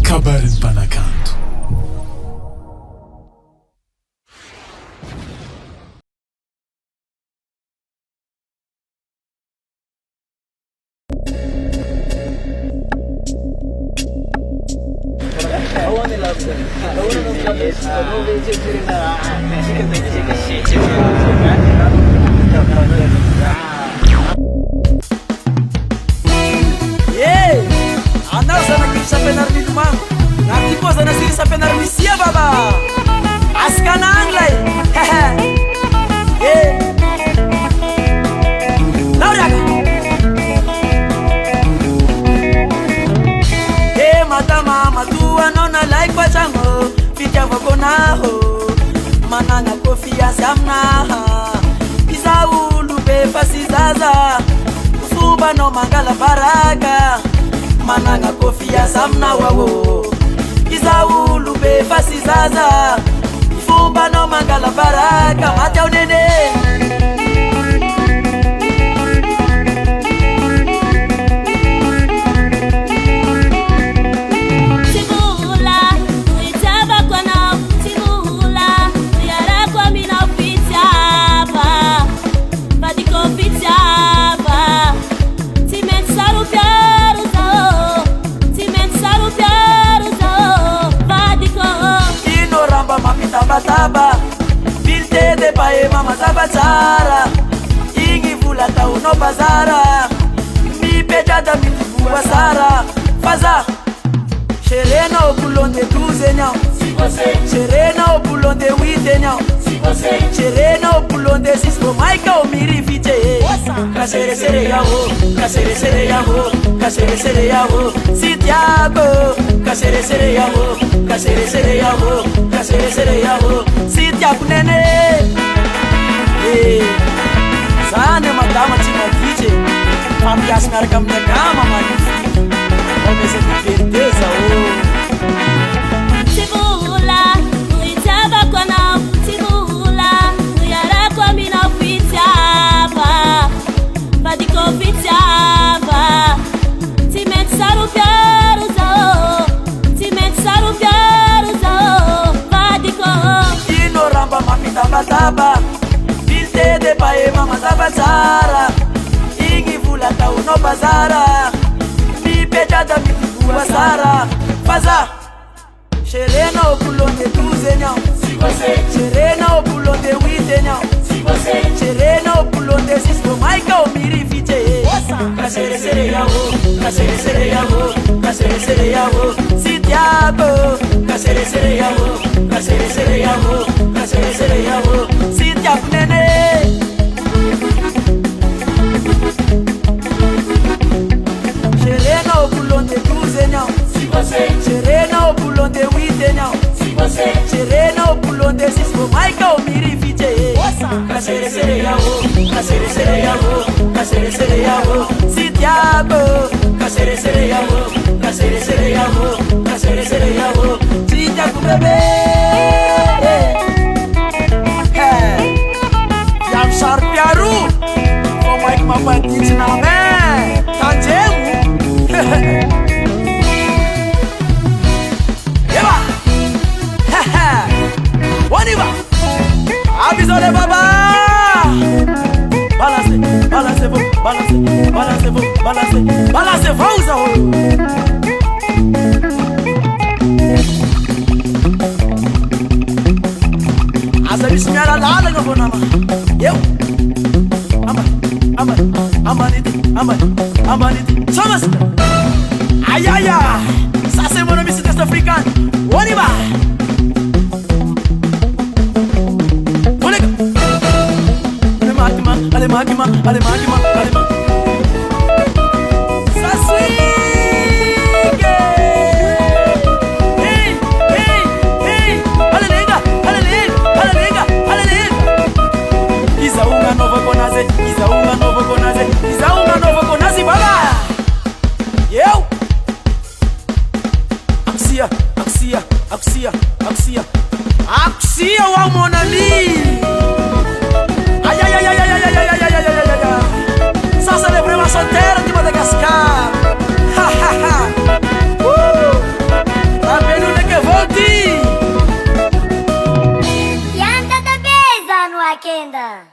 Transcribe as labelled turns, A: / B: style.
A: Kabarin Panakanto.
B: Anao zanak'ily sampianariny ilomagno naty koa zanasily sampianariny sia baba asikana agny lay lauriaka madama matoanao nalaiko atragno fitiavako anaho managna confiance aminaha iza olo be fa sy zaza fombanao mangala baraka managna confiance aminao aô iza olo be fa sy zaza fombanao mangala baraka maty ao nene Taba bilte de pae mama zabatsara igny vola taonao bazara mipetrada mitibua sara faza serenao boulon de 12 eniao serenao boulon de 8 eniao serenao boulon de 6 vo maika o mirivite kaseresere yaho kaseresere yaho kaseresere yaho sitiago kaseresere yaho kaseresere yaho kaseresere yaho sitiago nene zany madama tsy maditre fampiasy miaraka amin'ny agama magnifique omezany vérité zao Taba bilte de pae mama zabatsara igny vola taonao bazara mipetrada mitibua sara faza serenao boulon de 12 eniao serenao boulon de 8 eniao serenao boulon de 6 vo maika o mirivite kaseresere yaho kaseresere yaho kaseresere yaho sitiago kaseresere yaho kaseresere yaho kaseresere yaho sitiago nene serenao boulon de 12 eniao serenao boulon de 8 eniao serenao boulon de 6 vo maika o mirivite kaseresere yaho kaseresere yaho kaseresere yaho sitiago kaseresere yaho kaseresere yaho kaseresere yaho sitiago bebe yam sarpiaru o maik mapatitsi name tanjemu yeba waniba abisole baba balance balance vous balance balance vous balance balance vous asa bismillah la nga bona ma eu amaniti somas ayaya ça c'est mon ami c'est africain on y va ale magima saswige hey ale lenga izaunga nova konaze baba eu axia wow mon ami. Ça c'est vraiment solteiro de Madagascar.
A: Fala Kenda.